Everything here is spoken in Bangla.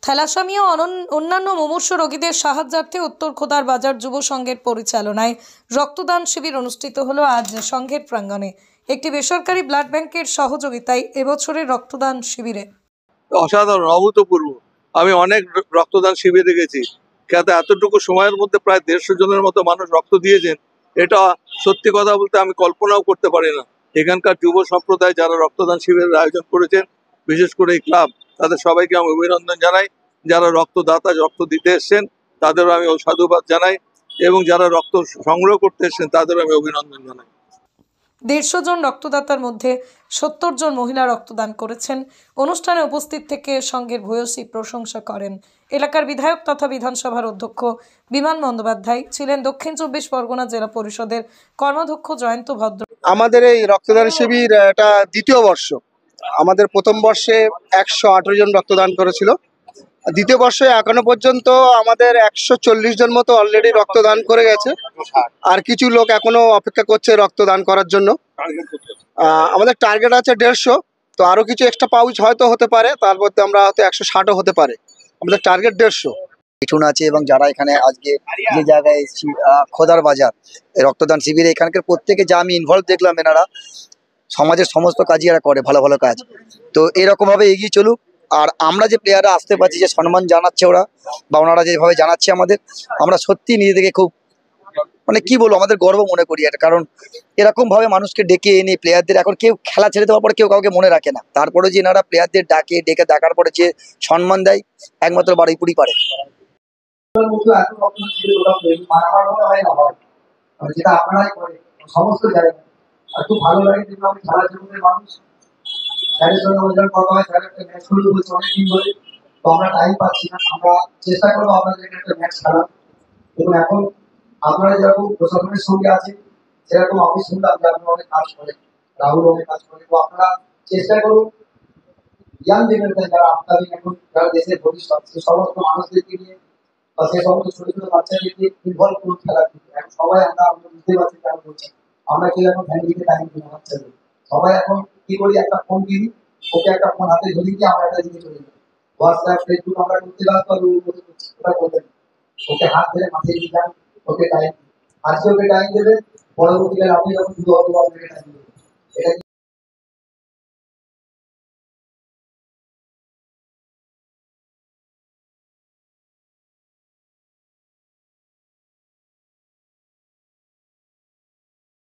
থ্যালাসেমিয়া ও অন্যান্য মুমূর্ষু রোগীদের সাহায্যার্থে উত্তর খোদার বাজার যুব সংঘের পরিচালনায় রক্তদান শিবির অনুষ্ঠিত হলো আজ সংঘের প্রাঙ্গণে। একটি বেসরকারি ব্লাড ব্যাংকের সহযোগিতায় এবছরের রক্তদান শিবিরে অসাধারণ, অভূতপূর্ব। আমি অনেক রক্তদান শিবিরে গেছি, যাতে এতটুকু সময়ের মধ্যে প্রায় 150 জনের মতো মানুষ রক্ত দিয়েছেন, এটা সত্যি কথা বলতে আমি কল্পনাও করতে পারি না। এখানকার যুব সম্প্রদায় যারা রক্তদান শিবিরের আয়োজন করেছেন, বিশেষ করে এই ক্লাব, তাদের সবাইকে আমি অভিনন্দন জানাই। যারা রক্তদাতা, রক্ত দিতে এসছেন, তাদেরও আমি সাধুবাদ জানাই, এবং যারা রক্ত সংগ্রহ করতে এসছেন তাদেরও আমি অভিনন্দন জানাই। 150 জন রক্তদাতার মধ্যে 70 জন মহিলা রক্তদান করেছেন। অনুষ্ঠানে উপস্থিত থেকে সংঘের ভূয়সী প্রশংসা করেন। এলাকার বিধায়ক তথা বিধানসভার অধ্যক্ষ বিমান বন্দ্যোপাধ্যায় ছিলেন। দক্ষিণ 24 পরগনা জেলা পরিষদের কর্মাধ্যক্ষ জয়ন্ত ভদ্র। আমাদের এই রক্তদান শিবির এটা দ্বিতীয় বর্ষ। আমাদের প্রথম বর্ষে 118 জন রক্তদান করেছিল। দ্বিতীয় বর্ষে এখনো পর্যন্ত আমাদের 140 জন মতো অলরেডি রক্তদান করে গেছে, আর কিছু লোক এখনো অপেক্ষা করছে রক্তদান করার জন্য। আমাদের টার্গেট আছে 150, তো আরো কিছু এক্সট্রা পাউচ হয়তো হতে পারে, তার মধ্যে আমরা হয়তো 160ও হতে পারে। আমাদের টার্গেট 150 পিছন আছে। এবং যারা এখানে আজকে যে জায়গায় এসেছি, খোদার বাজার রক্তদান শিবিরে, এখানকার প্রত্যেকে যা আমি ইনভলভ দেখলাম, এনারা সমাজের সমস্ত কাজই এরা করে, ভালো ভালো কাজ। তো এরকমভাবে এগিয়ে চলুক। আর আমরা যে প্লেয়াররা আসতে পারছি, যে সম্মান জানাচ্ছে ওরা, বা ওনারা যেভাবে জানাচ্ছে আমাদের, আমরা সত্যি নিজে থেকে খুব কি বলবো, আমাদের গর্ব মনে করি এটা। কারণ এরকমভাবে মানুষকে ডেকে এনে প্লেয়ারদের, এখন কেউ খেলা ছেড়ে দেওয়ার পরে কেউ কাউকে মনে রাখে না, তারপরে যে এনারা প্লেয়ারদের ডেকে ডাকার পরে যে সম্মান দেয়, একমাত্র বারুইপুরই পারে। যেটা আপনারাই করেন সমস্ত জায়গায়, আর খুব ভালো লাগে যেগুলো আমি খেলার জগতের মানুষ। স্যারের সঙ্গে আমাদের কথা হয়, স্যার একটা ম্যাচ শুরু হয়েছে অনেকদিন ধরে, তো আমরা টাইম পাচ্ছি না। আমরা চেষ্টা করবো আপনাদেরকে একটা ম্যাচ খেলার। এবং এখন আপনারা যেরকম প্রশাসনের সঙ্গে আছেন, সেরকম আমি শুনলাম যে আপনারা অনেক কাজ করেন, রাহুল অনেক কাজ করে। তো আপনারা চেষ্টা করুন ইয়াং জেনারেশন যারা আপনাদের এখন যারা দেশের ভবিষ্যৎ, সেই সমস্ত মানুষদেরকে নিয়ে বা সেই সমস্ত ছোট ছোট বাচ্চাদেরকে ইনভলভ করুন খেলার দিকে। এখন সবাই আমরা বুঝতে পারছি কেন করছি, আমরা কেউ এখন ফ্যামিলিকে টাইম দিতে বাচ্চাদের। সবাই এখন কি করি, একটা ফোন কিনি, ওকে একটা ফোন হাতে ধরে দিয়ে আমরা একটা দিকে চলে যাই। হোয়াটসঅ্যাপ, ফেসবুক আমরা করতে ব্যস্ত, আর ওটা করবেন। ওকে হাত ধরে মাথায় দিয়ে যান, ওকে টাইম, আজকে ওকে টাইম দেবেন, পরবর্তীকালে আপনি যখন দুটো আপনাকে টাইম দেবেন।